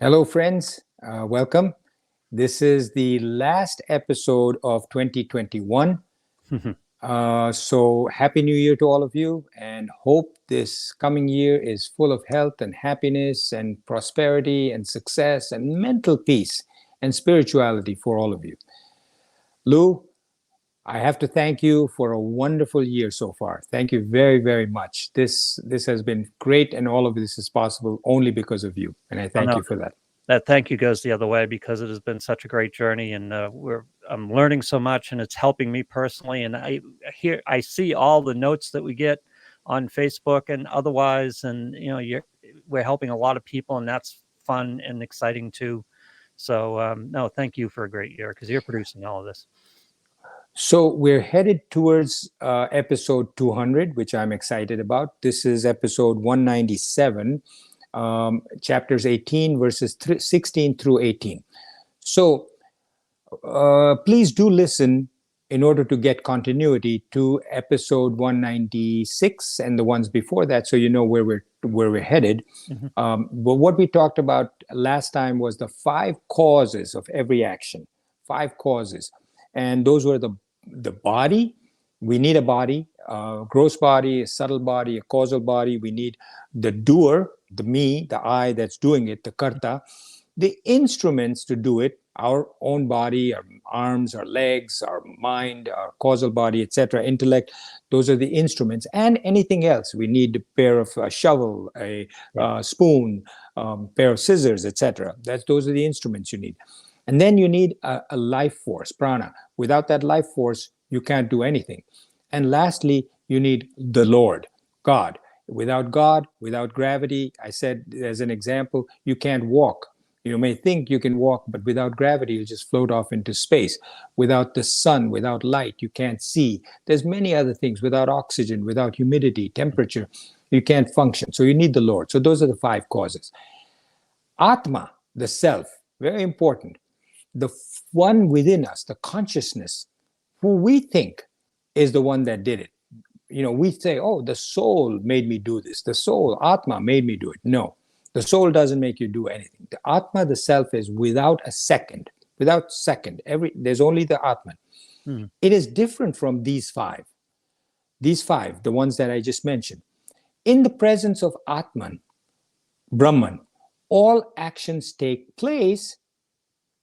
Hello, friends. Welcome. This is the last episode of 2021. So, Happy New Year to all of you, and hope this coming year is full of health and happiness and prosperity and success and mental peace and spirituality for all of you. Lou, I have to thank you for a wonderful year so far. Thank you very, very much. This has been great, and all of this is possible only because of you, and I thank you for that. That thank you goes the other way because it has been such a great journey, and I'm learning so much, and it's helping me personally. And I see all the notes that we get on Facebook and otherwise, and we're helping a lot of people, and that's fun and exciting too. So no, thank you for a great year because you're producing all of this. So we're headed towards episode 200, which I'm excited about. This is episode 197. Chapters 18, verses 16 through 18. So please do listen in order to get continuity to episode 196 and the ones before that, so you know where we're headed. But what we talked about last time was the 5 causes of every action. 5 causes, and those were the body. We need a body, a gross body, a subtle body, a causal body. We need the doer, the me, the I that's doing it, the karta, the instruments to do it, our own body, our arms, our legs, our mind, our causal body, etc., intellect. Those are the instruments, and anything else. We need a pair of shovel, a spoon, pair of scissors, etc. Those are the instruments you need. And then you need a life force, prana. Without that life force, you can't do anything. And lastly, you need the Lord, God. Without God, without gravity, I said as an example, you can't walk. You may think you can walk, but without gravity, you'll just float off into space. Without the sun, without light, you can't see. There's many other things. Without oxygen, without humidity, temperature, you can't function. So you need the Lord. So those are the 5 causes. Atma, the self, very important. The one within us, the consciousness, who we think is the one that did it. We say, oh, the soul made me do this. The soul, Atma, made me do it. No, the soul doesn't make you do anything. The Atma, the self, is without a second. Without second. There's only the Atman. It is different from these 5. These 5, the ones that I just mentioned. In the presence of Atman, Brahman, all actions take place,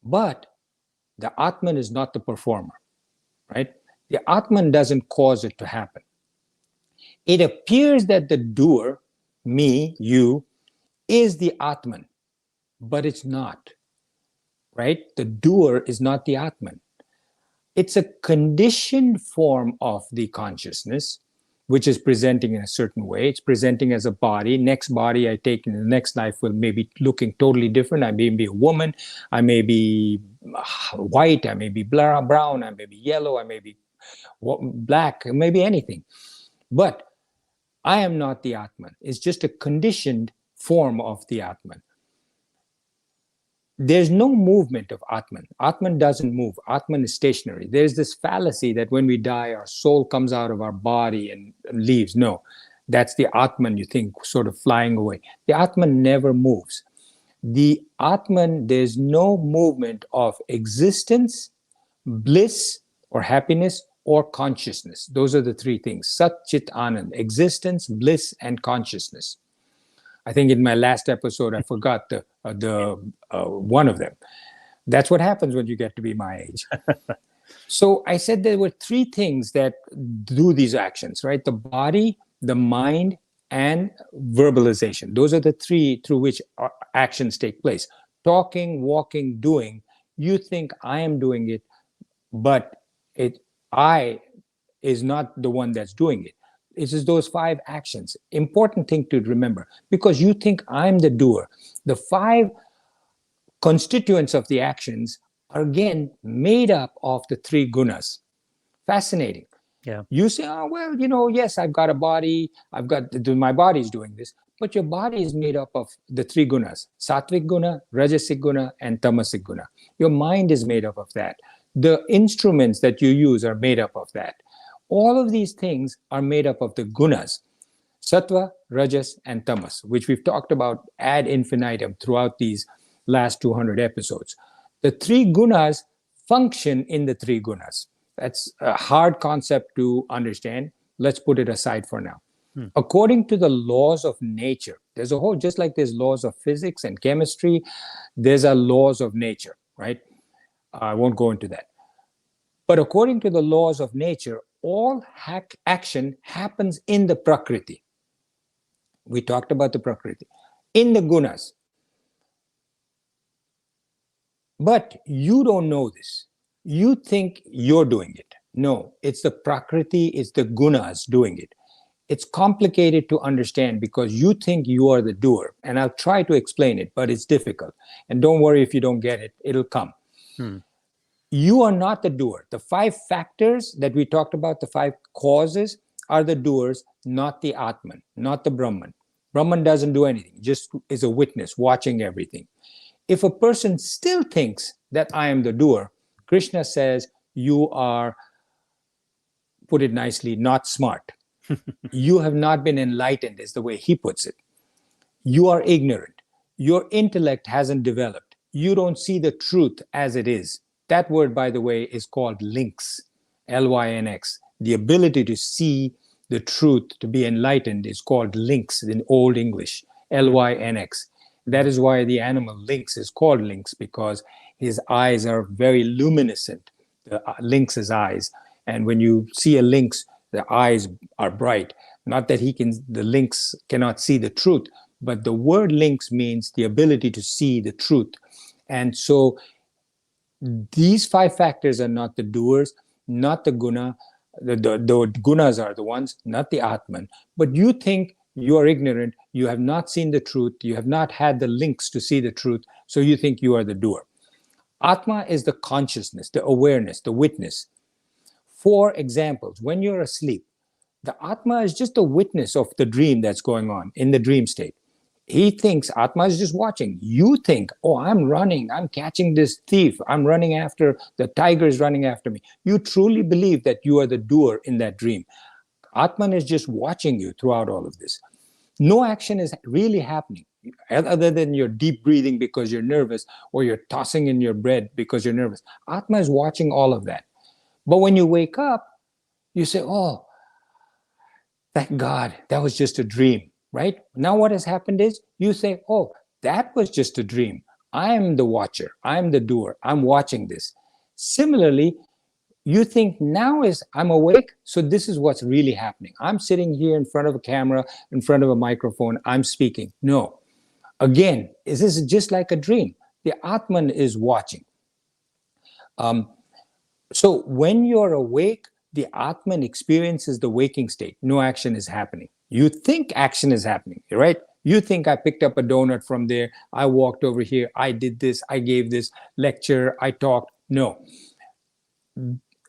but the Atman is not the performer, right? The Atman doesn't cause it to happen. It appears that the doer, me, you, is the Atman, but it's not, right? The doer is not the Atman. It's a conditioned form of the consciousness, which is presenting in a certain way. It's presenting as a body. Next body I take in the next life will maybe looking totally different. I may be a woman. I may be white. I may be brown. I may be yellow. I may be black. Maybe anything. But I am not the Atman. It's just a conditioned form of the Atman. There's no movement of Atman. Atman doesn't move. Atman is stationary. There's this fallacy that when we die, our soul comes out of our body and leaves. No, that's the Atman, you think, sort of flying away. The Atman never moves. The Atman, there's no movement of existence, bliss, or happiness, or consciousness. Those are the 3 things. Sat Chit Anand, existence, bliss, and consciousness. I think in my last episode, I forgot the one of them. That's what happens when you get to be my age. So I said there were 3 things that do these actions, right? The body, the mind, and verbalization. Those are the 3 through which actions take place. Talking, walking, doing. You think I am doing it, but I is not the one that's doing it. It's just those 5 actions. Important thing to remember, because you think I'm the doer. The 5 constituents of the actions are again made up of the 3 gunas. Fascinating. Yeah. You say, oh, well, yes, I've got a body. My body's doing this. But your body is made up of the 3 gunas, sattvic guna, rajasic guna, and tamasic guna. Your mind is made up of that. The instruments that you use are made up of that. All of these things are made up of the gunas, sattva, rajas, and tamas, which we've talked about ad infinitum throughout these last 200 episodes. The three gunas function in the three gunas. That's a hard concept to understand. Let's put it aside for now. According to the laws of nature, there's a whole, just like there's laws of physics and chemistry, there's a laws of nature, right? I won't go into that. But according to the laws of nature, all action happens in the Prakriti. We talked about the Prakriti, in the gunas. But you don't know this. You think you're doing it. No, it's the Prakriti, it's the gunas doing it. It's complicated to understand because you think you are the doer. And I'll try to explain it, but it's difficult. And don't worry if you don't get it, it'll come. You are not the doer. The 5 factors that we talked about, the 5 causes, are the doers, not the Atman, not the Brahman. Brahman doesn't do anything, just is a witness watching everything. If a person still thinks that I am the doer, Krishna says, you are, put it nicely, not smart. You have not been enlightened, is the way he puts it. You are ignorant. Your intellect hasn't developed. You don't see the truth as it is. That word, by the way, is called lynx, L-Y-N-X. The ability to see the truth, to be enlightened, is called lynx in Old English, L-Y-N-X. That is why the animal lynx is called lynx, because his eyes are very luminescent, the lynx's eyes. And when you see a lynx, the eyes are bright. Not that the lynx cannot see the truth, but the word lynx means the ability to see the truth. And so these 5 factors are not the doers, not the guna. The gunas are the ones, not the Atman. But you think you are ignorant, you have not seen the truth, you have not had the links to see the truth, so you think you are the doer. Atma is the consciousness, the awareness, the witness. For examples, when you're asleep, the Atma is just a witness of the dream that's going on in the dream state. He thinks Atma is just watching. You think, oh, I'm running, I'm catching this thief, I'm running after, the tiger is running after me. You truly believe that you are the doer in that dream. Atman is just watching you throughout all of this. No action is really happening other than you're deep breathing because you're nervous, or you're tossing in your bed because you're nervous. Atma is watching all of that. But when you wake up, you say, oh, thank God, that was just a dream. Right? Now what has happened is you say, oh, that was just a dream. I am the watcher. I'm the doer. I'm watching this. Similarly, you think now is I'm awake, so this is what's really happening. I'm sitting here in front of a camera, in front of a microphone, I'm speaking. No. Again, this is just like a dream. The Atman is watching. So when you're awake, the Atman experiences the waking state. No action is happening. You think action is happening, right? You think I picked up a donut from there, I walked over here, I did this, I gave this lecture, I talked. No.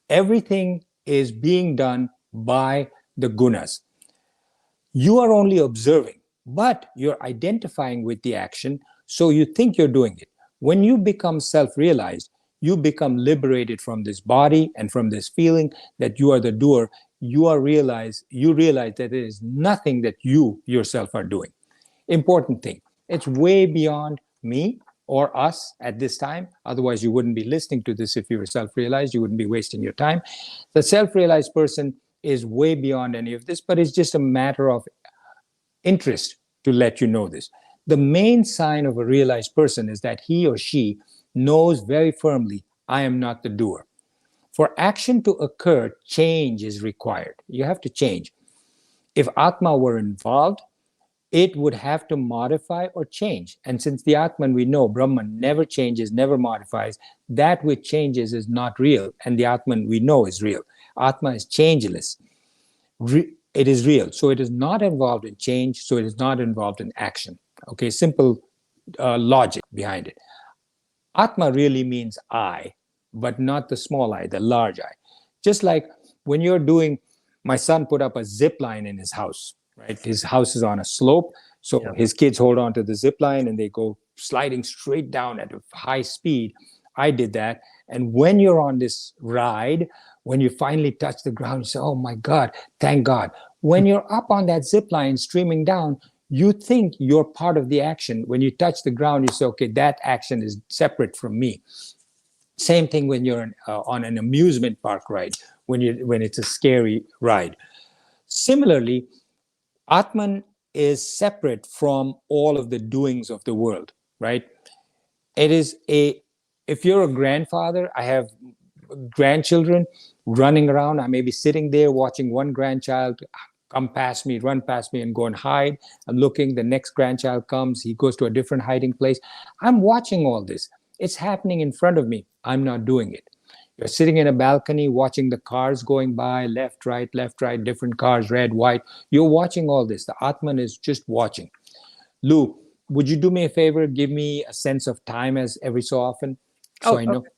Everything is being done by the gunas. You are only observing, but you're identifying with the action, so you think you're doing it. When you become self-realized, you become liberated from this body and from this feeling that you are the doer. You realize that there is nothing that you yourself are doing. Important thing. It's way beyond me or us at this time. Otherwise, you wouldn't be listening to this if you were self-realized. You wouldn't be wasting your time. The self-realized person is way beyond any of this, but it's just a matter of interest to let you know this. The main sign of a realized person is that he or she knows very firmly, I am not the doer. For action to occur, change is required. You have to change. If Atma were involved, it would have to modify or change. And since the Atman, we know, Brahman never changes, never modifies, that which changes is not real. And the Atman, we know, is real. Atma is changeless. It is real. So it is not involved in change, so it is not involved in action. Okay, simple logic behind it. Atma really means I, but not the small I, the large I. Just like when you're doing, my son put up a zip line in his house, right? His house is on a slope. So his kids hold on to the zip line and they go sliding straight down at a high speed. I did that. And when you're on this ride, when you finally touch the ground, you say, oh my God, thank God. When you're up on that zip line streaming down, You think you're part of the action. When you touch the ground, you say, okay, that action is separate from me. Same thing when you're on an amusement park ride, when it's a scary ride. Similarly, Atman is separate from all of the doings of the world, right? It is if you're a grandfather, I have grandchildren running around. I may be sitting there watching one grandchild come past me, run past me, and go and hide. I'm looking, the next grandchild comes, he goes to a different hiding place. I'm watching all this. It's happening in front of me. I'm not doing it. You're sitting in a balcony watching the cars going by, left, right, different cars, red, white. You're watching all this. The Atman is just watching. Lou, would you do me a favor? Give me a sense of time as every so often, so I know. Okay.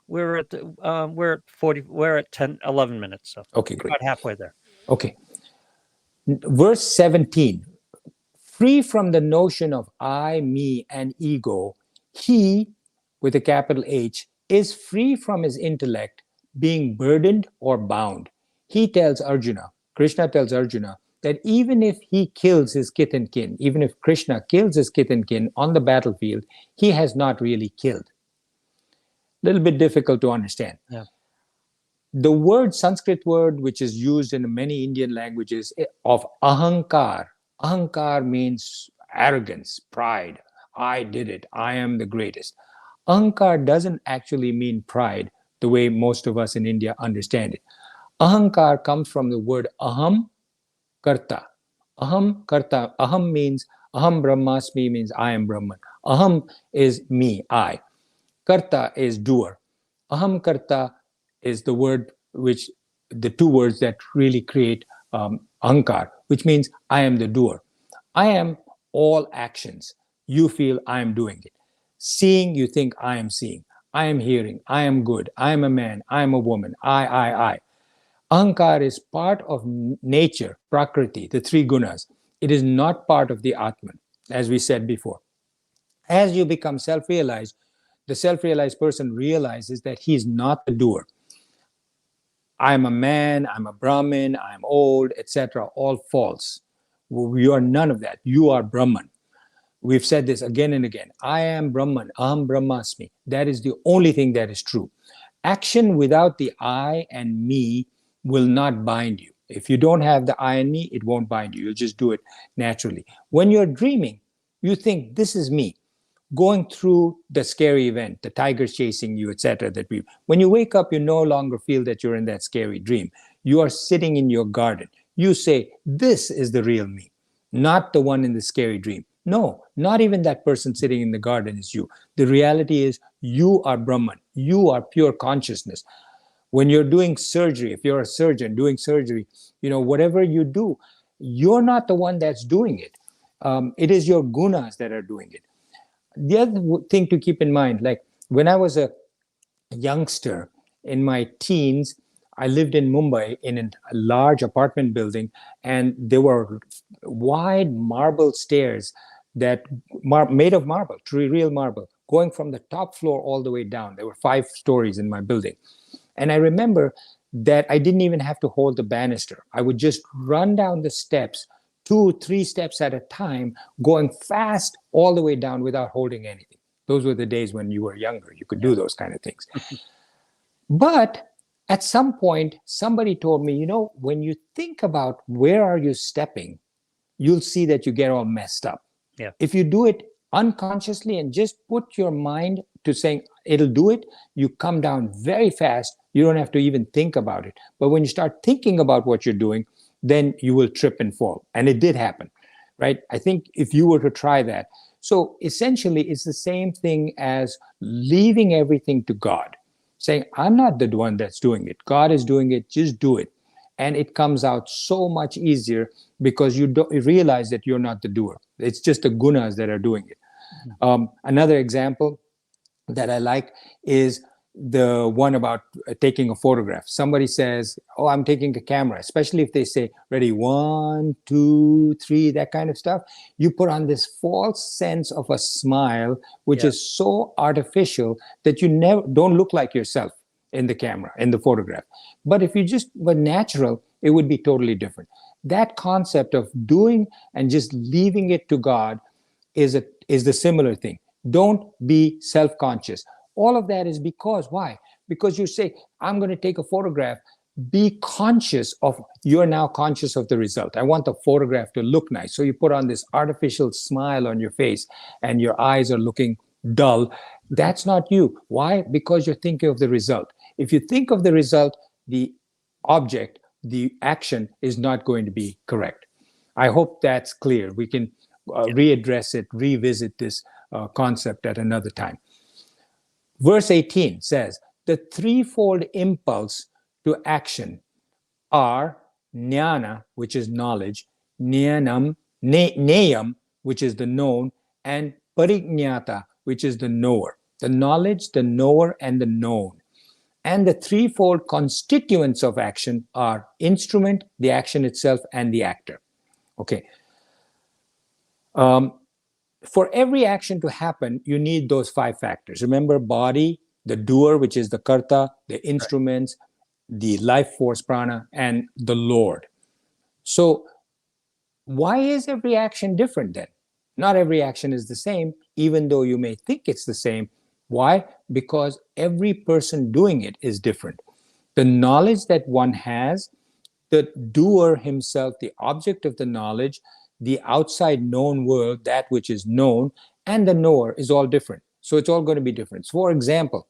We're at 40. We're at 10, 11 minutes. So Okay, we're great. about halfway there. Okay. Verse 17. Free from the notion of I, me, and ego, he, with a capital H, is free from his intellect being burdened or bound. He tells Arjuna, Krishna tells Arjuna, that even if he kills his kith and kin, even if Krishna kills his kith and kin on the battlefield, he has not really killed. A little bit difficult to understand. Yeah. The word, Sanskrit word, which is used in many Indian languages, of ahankar. Ahankar means arrogance, pride. I did it. I am the greatest. Ahankar doesn't actually mean pride the way most of us in India understand it. Ahankar comes from the word aham karta. Aham karta. Aham means, aham brahmasmi means I am Brahman. Aham is me, I. Karta is doer. Aham karta is the word which, the two words that really create ahankar, which means I am the doer. I am all actions. You feel I am doing it. Seeing, you think I am seeing. I am hearing. I am good. I am a man. I am a woman. I. Ahankar is part of nature, prakriti, the three gunas. It is not part of the Atman, as we said before. As you become self-realized, the self-realized person realizes that he is not the doer. I'm a man, I'm a Brahmin, I'm old, etc. All false. You are none of that. You are Brahman. We've said this again and again. I am Brahman, aham brahmasmi. That is the only thing that is true. Action without the I and me will not bind you. If you don't have the I and me, it won't bind you. You'll just do it naturally. When you're dreaming, you think, this is me. Going through the scary event, the tiger chasing you, etc. When you wake up, you no longer feel that you're in that scary dream. You are sitting in your garden. You say, this is the real me, not the one in the scary dream. No, not even that person sitting in the garden is you. The reality is you are Brahman. You are pure consciousness. When you're doing surgery, if you're a surgeon doing surgery, whatever you do, you're not the one that's doing it. It is your gunas that are doing it. The other thing to keep in mind, like when I was a youngster in my teens, I lived in Mumbai in a large apartment building, and there were wide marble stairs that made of marble, real marble, going from the top floor all the way down. There were 5 stories in my building. And I remember that I didn't even have to hold the banister. I would just run down the steps 2, 3 steps at a time, going fast all the way down without holding anything. Those were the days when you were younger. You could do those kind of things. But at some point, somebody told me, when you think about where are you stepping, you'll see that you get all messed up. Yeah. If you do it unconsciously and just put your mind to saying it'll do it, you come down very fast. You don't have to even think about it. But when you start thinking about what you're doing, then you will trip and fall. And it did happen, right? I think if you were to try that. So essentially, it's the same thing as leaving everything to God, saying, I'm not the one that's doing it. God is doing it. Just do it. And it comes out so much easier because you realize that you're not the doer. It's just the gunas that are doing it. Another example that I like is the one about taking a photograph. Somebody says, oh, I'm taking a camera, especially if they say, ready, 1, 2, 3, that kind of stuff. You put on this false sense of a smile, which is so artificial that you don't look like yourself in the camera, in the photograph. But if you just were natural, it would be totally different. That concept of doing and just leaving it to God is the similar thing. Don't be self-conscious. All of that is because why? Because you say, I'm going to take a photograph. Be conscious of, you're now conscious of the result. I want the photograph to look nice. So you put on this artificial smile on your face and your eyes are looking dull. That's not you. Why? Because you're thinking of the result. If you think of the result, the object, the action is not going to be correct. I hope that's clear. We can readdress it, revisit this concept at another time. Verse 18 says, the threefold impulse to action are jnana, which is knowledge, neyam, which is the known, and parignyata, which is the knower. The knowledge, the knower, and the known. And the threefold constituents of action are instrument, the action itself, and the actor. Okay. For every action to happen, you need those five factors. Remember, body, the doer, which is the karta, the instruments, the life force prana, and the Lord. So why is every action different then? Not every action is the same, even though you may think it's the same. Why? Because every person doing it is different. The knowledge that one has, the doer himself, the object of the knowledge, the outside known world, that which is known, and the knower is all different. So it's all going to be different. So for example,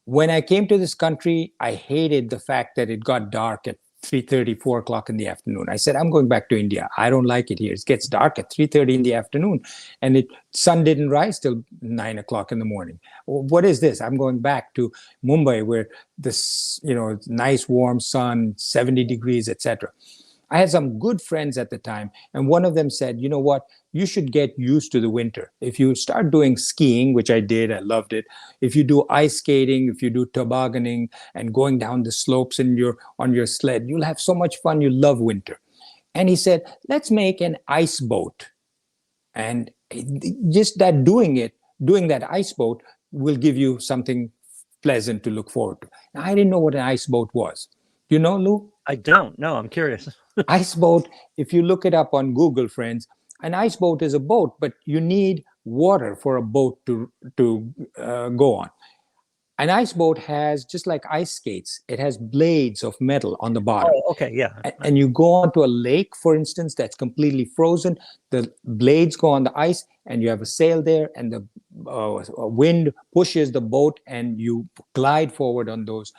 when I came to this country, I hated the fact that it got dark at 3:30, 4 o'clock in the afternoon. I said, I'm going back to India. I don't like it here. It gets dark at 3:30 in the afternoon, and the sun didn't rise till 9 o'clock in the morning. What is this? I'm going back to Mumbai, where this, nice warm sun, 70 degrees, etc. I had some good friends at the time, and one of them said, you know what, you should get used to the winter. If you start doing skiing, which I did, I loved it. If you do ice skating, if you do tobogganing and going down the slopes on your sled, you'll have so much fun. You love winter. And he said, let's make an ice boat. And just that doing that ice boat will give you something pleasant to look forward to. Now, I didn't know what an ice boat was. You know, Lou? I don't. No, I'm curious. Ice boat, if you look it up on Google, friends, an ice boat is a boat, but you need water for a boat to go on. An ice boat has, just like ice skates, it has blades of metal on the bottom. Oh, okay, yeah. And you go onto a lake, for instance, that's completely frozen. The blades go on the ice, and you have a sail there, and the wind pushes the boat, and you glide forward on those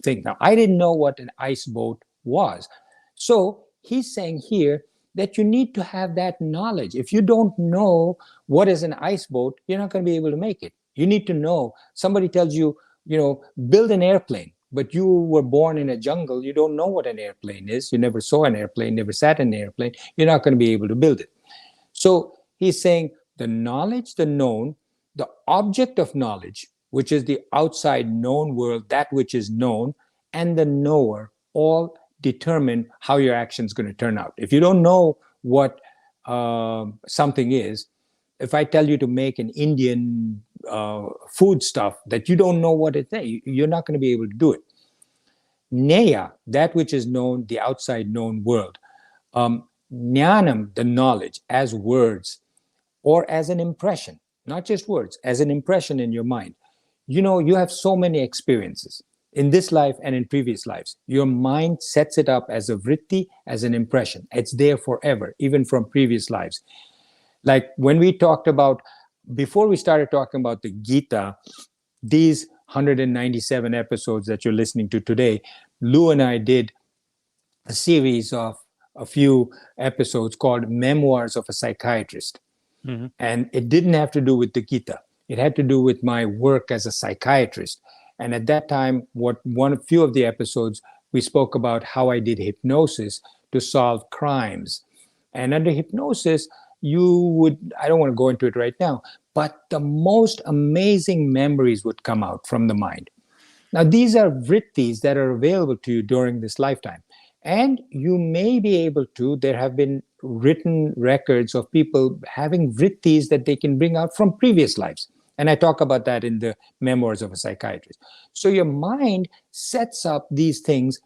things. Now, I didn't know what an ice boat was. So he's saying here that you need to have that knowledge. If you don't know what is an ice boat, you're not going to be able to make it. You need to know. Somebody tells you, build an airplane, but you were born in a jungle. You don't know what an airplane is. You never saw an airplane, never sat in an airplane. You're not going to be able to build it. So he's saying the knowledge, the known, the object of knowledge, which is the outside known world, that which is known, and the knower all determine how your action is going to turn out. If you don't know what something is, if I tell you to make an Indian food stuff that you don't know what it is, you're not going to be able to do it. Neya, that which is known, the outside known world. Jnanam, the knowledge, as words or as an impression, not just words, as an impression in your mind. You have so many experiences in this life and in previous lives. Your mind sets it up as a vritti, as an impression. It's there forever, even from previous lives. Like when we talked about, before we started talking about the Gita, these 197 episodes that you're listening to today, Lou and I did a series of a few episodes called Memoirs of a Psychiatrist. Mm-hmm. And it didn't have to do with the Gita. It had to do with my work as a psychiatrist. And at that time, a few of the episodes, we spoke about how I did hypnosis to solve crimes. And under hypnosis, I don't want to go into it right now, but the most amazing memories would come out from the mind. Now, these are vrittis that are available to you during this lifetime. And you may be able to, there have been written records of people having vrittis that they can bring out from previous lives. And I talk about that in the Memoirs of a Psychiatrist. So your mind sets up these things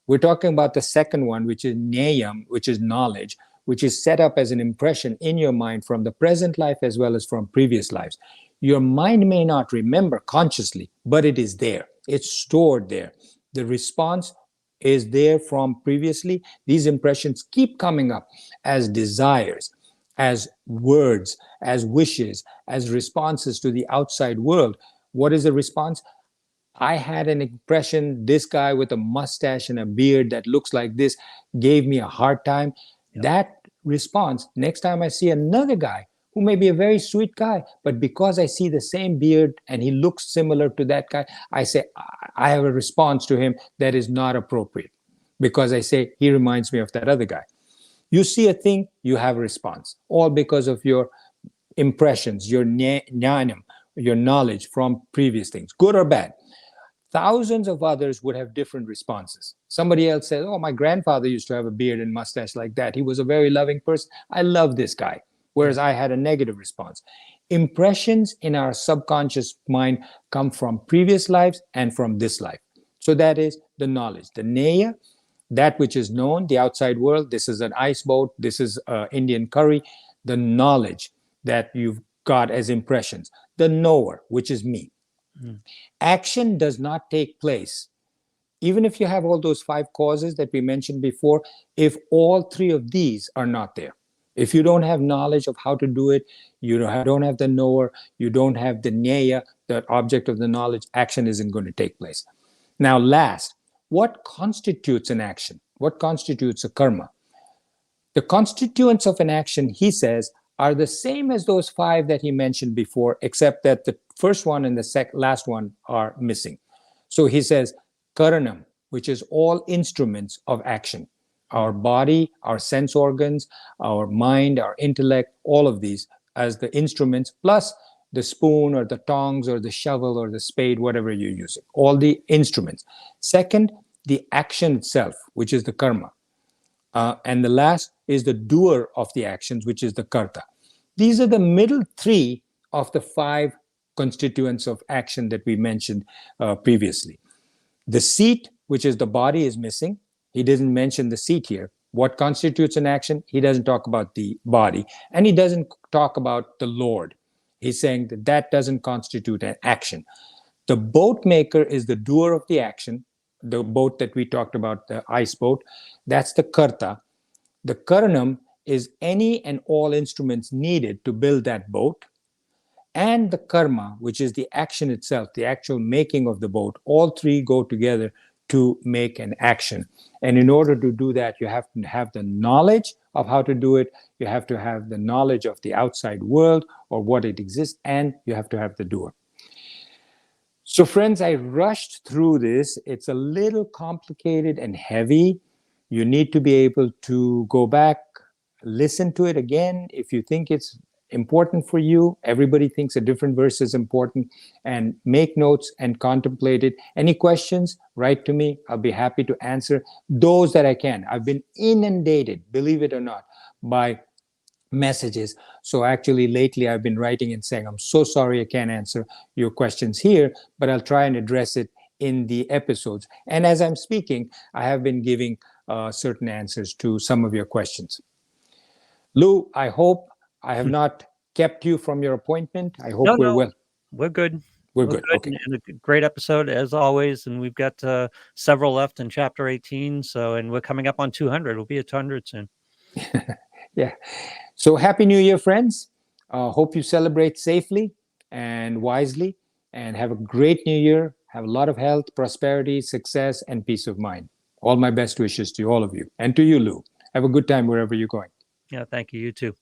We're talking about the second one, which is nayam, which is knowledge, which is set up as an impression in your mind from the present life as well as from previous lives. Your mind may not remember consciously, but it is there. It's stored there. The response is there from previously. These impressions keep coming up as desires, as words, as wishes, as responses to the outside world. What is the response? I had an impression this guy with a mustache and a beard that looks like this gave me a hard time. Yep. That response, next time I see another guy who may be a very sweet guy, but because I see the same beard and he looks similar to that guy, I say, I have a response to him that is not appropriate because I say, he reminds me of that other guy. You see a thing, you have a response, all because of your impressions, your jnanam, your knowledge from previous things, good or bad. Thousands of others would have different responses. Somebody else says, oh, my grandfather used to have a beard and mustache like that. He was a very loving person. I love this guy. Whereas I had a negative response. Impressions in our subconscious mind come from previous lives and from this life. So that is the knowledge. The neya, that which is known, the outside world. This is an ice boat. This is Indian curry. The knowledge that you've got as impressions. The knower, which is me. Action does not take place. Even if you have all those 5 causes that we mentioned before, if all 3 of these are not there, if you don't have knowledge of how to do it, you don't have the knower, you don't have the neya, the object of the knowledge, action isn't going to take place. Now, last, what constitutes an action? What constitutes a karma? The constituents of an action, he says, are the same as those 5 that he mentioned before, except that the first one and the last one are missing. So he says, karanam, which is all instruments of action. Our body, our sense organs, our mind, our intellect, all of these as the instruments, plus the spoon or the tongs or the shovel or the spade, whatever you're using, all the instruments. Second, the action itself, which is the karma. And the last is the doer of the actions, which is the karta. These are the middle 3 of the 5 constituents of action that we mentioned previously. The seat, which is the body, is missing. He didn't mention the seat here. What constitutes an action? He doesn't talk about the body. And he doesn't talk about the Lord. He's saying that that doesn't constitute an action. The boat maker is the doer of the action. The boat that we talked about, the ice boat, that's the karta. The karanam is any and all instruments needed to build that boat. And the karma, which is the action itself, the actual making of the boat, all 3 go together to make an action. And in order to do that, you have to have the knowledge of how to do it. You have to have the knowledge of the outside world or what it exists, and you have to have the doer. So friends, I rushed through this. It's a little complicated and heavy. You need to be able to go back, listen to it again if you think it's important for you. Everybody thinks a different verse is important, and make notes and contemplate it. Any questions, write to me. I'll be happy to answer those that I can. I've been inundated, believe it or not, by messages. So actually lately I've been writing and saying, I'm so sorry I can't answer your questions here, but I'll try and address it in the episodes. And as I'm speaking, I have been giving certain answers to some of your questions. Lou, I hope I have not kept you from your appointment. I hope we're well. We're good. We're good. Okay. And a great episode as always. And we've got several left in chapter 18. So, and we're coming up on 200. We'll be at 200 soon. Yeah. So happy New Year, friends. Hope you celebrate safely and wisely and have a great New Year. Have a lot of health, prosperity, success, and peace of mind. All my best wishes to all of you and to you, Lou. Have a good time wherever you're going. Yeah, thank you. You too.